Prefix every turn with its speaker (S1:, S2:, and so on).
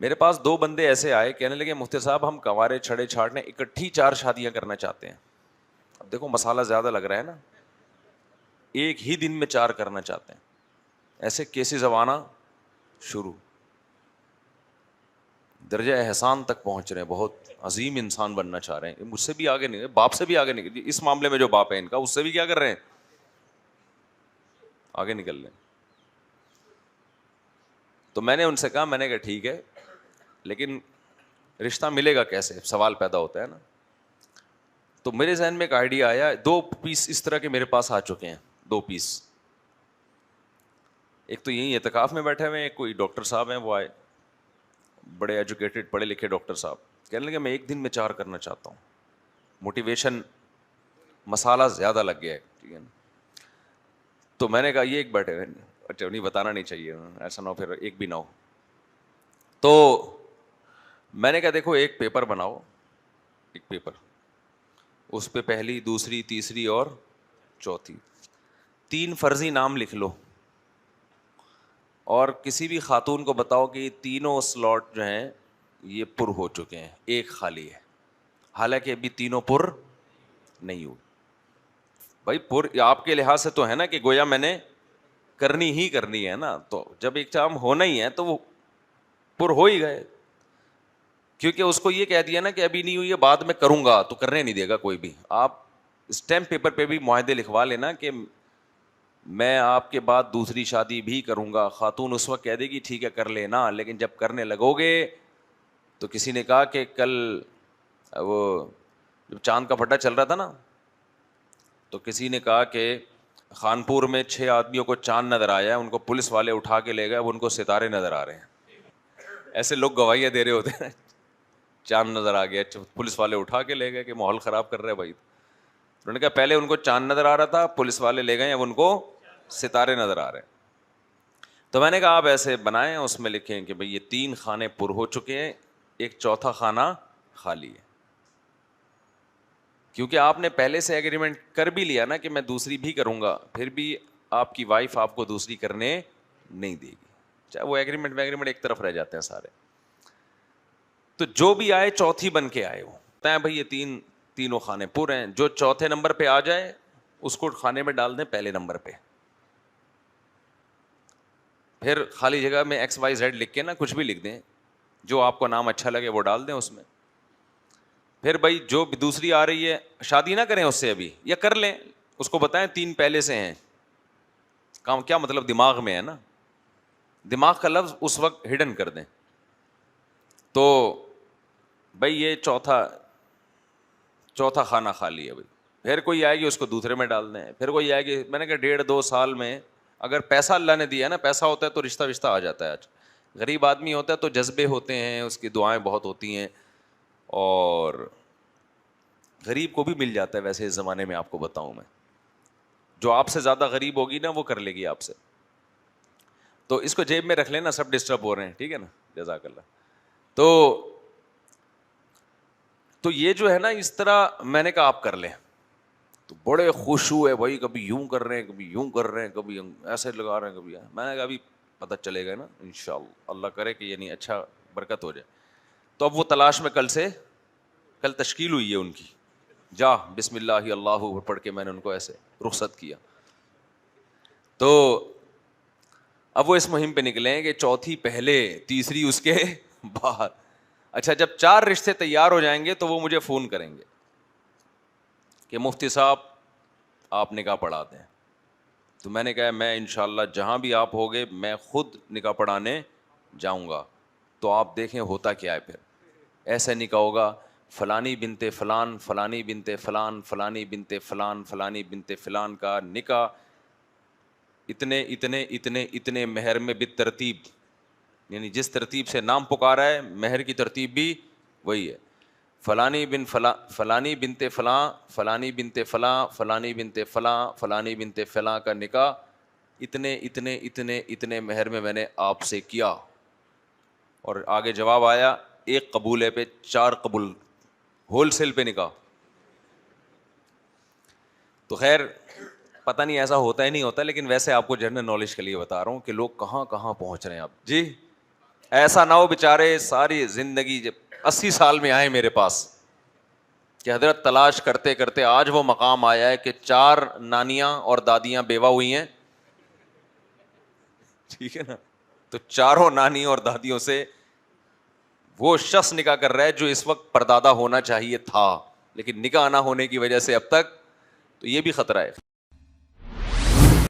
S1: میرے پاس 2 بندے ایسے آئے, کہنے لگے مفتی صاحب ہم کنوارے چھڑے چھاڑنے اکٹھی 4 شادیاں کرنا چاہتے ہیں. اب دیکھو مسالہ زیادہ لگ رہا ہے نا, ایک ہی دن میں 4 کرنا چاہتے ہیں. ایسے کیسز اب آنا شروع, درجہ احسان تک پہنچ رہے ہیں, بہت عظیم انسان بننا چاہ رہے ہیں. مجھ سے بھی آگے نکل, باپ سے بھی آگے نکل, اس معاملے میں جو باپ ہے ان کا, اس سے بھی کیا کر رہے ہیں, آگے نکل رہے ہیں. تو میں نے ان سے کہا, میں نے کہا ٹھیک ہے لیکن رشتہ ملے گا کیسے, سوال پیدا ہوتا ہے نا. تو میرے ذہن میں ایک آئیڈیا آیا, 2 پیس اس طرح کے میرے پاس آ چکے ہیں, 2 پیس. ایک تو یہی اعتکاف میں بیٹھے ہوئے ہیں, ایک کوئی ڈاکٹر صاحب ہیں, وہ آئے بڑے ایجوکیٹڈ پڑھے لکھے ڈاکٹر صاحب, کہنے لگے میں ایک دن میں 4 کرنا چاہتا ہوں. موٹیویشن مسالہ زیادہ لگ گیا ہے, ٹھیک ہے نا. تو میں نے کہا یہ ایک بیٹھے ہوئے, اچھا نہیں بتانا نہیں چاہیے, ایسا نہ ہو پھر ایک بھی نہ ہو. تو میں نے کہا دیکھو ایک پیپر بناؤ, ایک پیپر, اس پہ پہلی دوسری تیسری اور چوتھی 3 فرضی نام لکھ لو, اور کسی بھی خاتون کو بتاؤ کہ یہ تینوں سلاٹ جو ہیں یہ پر ہو چکے ہیں, ایک خالی ہے, حالانکہ ابھی تینوں پر نہیں ہوئے. بھائی پر آپ کے لحاظ سے تو ہے نا کہ گویا میں نے کرنی ہی کرنی ہے نا, تو جب ایک کام ہونا ہی ہے تو وہ پر ہو ہی گئے. کیونکہ اس کو یہ کہہ دیا نا کہ ابھی نہیں ہوئی ہے بعد میں کروں گا, تو کرنے نہیں دے گا کوئی بھی. آپ اسٹیمپ پیپر پہ بھی معاہدے لکھوا لینا کہ میں آپ کے بعد دوسری شادی بھی کروں گا. خاتون اس وقت کہہ دے گی ٹھیک ہے کر لینا, لیکن جب کرنے لگو گے تو کسی نے کہا کہ کل وہ جب چاند کا پھٹا چل رہا تھا نا, تو کسی نے کہا کہ خانپور میں 6 آدمیوں کو چاند نظر آیا, ان کو پولیس والے اٹھا کے لے گئے, اب ان کو ستارے نظر آ رہے ہیں. ایسے لوگ گواہیاں دے رہے ہوتے ہیں, چاند نظر آ گیا, پولیس والے اٹھا کے لے گئے کہ ماحول خراب کر رہے بھائی. انہوں نے کہا پہلے ان کو چاند نظر آ رہا تھا, پولیس والے لے گئے, اب ان کو ستارے نظر آ رہے ہیں. تو میں نے کہا آپ ایسے بنائیں, اس میں لکھیں کہ بھئی یہ 3 خانے پر ہو چکے ہیں, ایک چوتھا خانہ خالی ہے. کیونکہ آپ نے پہلے سے ایگریمنٹ کر بھی لیا نا کہ میں دوسری بھی کروں گا, پھر بھی آپ کی وائف آپ کو دوسری کرنے نہیں دے گی, چاہے وہ ایگریمنٹ ایک طرف رہ جاتے ہیں سارے. تو جو بھی آئے چوتھی بن کے آئے, وہ بھائی یہ تینوں خانے پورے ہیں, جو چوتھے نمبر پہ آ جائے اس کو کھانے میں ڈال دیں پہلے نمبر پہ. پھر خالی جگہ میں XYZ لکھ کے نا کچھ بھی لکھ دیں, جو آپ کو نام اچھا لگے وہ ڈال دیں اس میں. پھر بھائی جو دوسری آ رہی ہے شادی نہ کریں اس سے ابھی, یا کر لیں, اس کو بتائیں 3 پہلے سے ہیں. کام کیا مطلب دماغ میں ہے نا, دماغ کا لفظ اس وقت ہڈن کر دیں. تو بھائی یہ چوتھا خانہ خالی ہے بھائی. پھر کوئی آئے گی اس کو دوسرے میں ڈال دیں. پھر کوئی آئے گی, میں نے کہا 1.5-2 سال میں اگر پیسہ اللہ نے دیا ہے نا, پیسہ ہوتا ہے تو رشتہ آ جاتا ہے. آج غریب آدمی ہوتا ہے تو جذبے ہوتے ہیں, اس کی دعائیں بہت ہوتی ہیں, اور غریب کو بھی مل جاتا ہے ویسے اس زمانے میں. آپ کو بتاؤں میں, جو آپ سے زیادہ غریب ہوگی نا وہ کر لے گی آپ سے. تو اس کو جیب میں رکھ لینا, سب ڈسٹرب ہو رہے ہیں, ٹھیک ہے نا, جزاک اللہ. تو یہ جو ہے نا اس طرح میں نے کہا آپ کر لیں. تو بڑے خوش ہوئے بھائی, کبھی یوں کر رہے ہیں, کبھی یوں کر رہے ہیں, کبھی ایسے لگا رہے ہیں, کبھی. میں نے کہا ابھی پتہ چلے گا نا انشاءاللہ, اللہ کرے کہ یعنی اچھا برکت ہو جائے. تو اب وہ تلاش میں کل تشکیل ہوئی ہے ان کی, جا بسم اللہ اللہ پڑھ کے میں نے ان کو ایسے رخصت کیا. تو اب وہ اس مہم پہ نکلے ہیں کہ چوتھی پہلے, تیسری اس کے بعد. اچھا جب 4 رشتے تیار ہو جائیں گے تو وہ مجھے فون کریں گے کہ مفتی صاحب آپ نکاح پڑھا دیں. تو میں نے کہا میں انشاءاللہ جہاں بھی آپ ہوگے میں خود نکاح پڑھانے جاؤں گا. تو آپ دیکھیں ہوتا کیا ہے. پھر ایسے نکاح ہوگا, فلانی بنت فلان, فلانی بنت فلان, فلانی بنت فلان, فلانی بنت فلان کا نکاح اتنے اتنے اتنے اتنے مہر میں بالترتیب, یعنی جس ترتیب سے نام پکارا ہے مہر کی ترتیب بھی وہی ہے. فلانی بن فلاں, فلانی بنت فلاں, فلانی بنت فلاں, فلانی بنت فلاں, فلانی بنت فلاں کا نکاح اتنے اتنے اتنے اتنے مہر میں نے آپ سے کیا. اور آگے جواب آیا 1 قبولے پہ 4 قبول, ہول سیل پہ نکاح. تو خیر پتہ نہیں ایسا ہوتا ہی نہیں ہوتا, لیکن ویسے آپ کو جنرل نالج کے لیے بتا رہا ہوں کہ لوگ کہاں کہاں پہنچ رہے ہیں اب. جی ایسا نہ ہو بیچارے ساری زندگی جب 80 سال میں آئے میرے پاس کہ حضرت تلاش کرتے کرتے آج وہ مقام آیا ہے کہ 4 نانیاں اور دادیاں بیوہ ہوئی ہیں, ٹھیک ہے نا, تو 4 نانی اور دادیوں سے وہ شخص نکاح کر رہا ہے جو اس وقت پردادا ہونا چاہیے تھا, لیکن نکاح نہ ہونے کی وجہ سے اب تک, تو یہ بھی خطرہ ہے.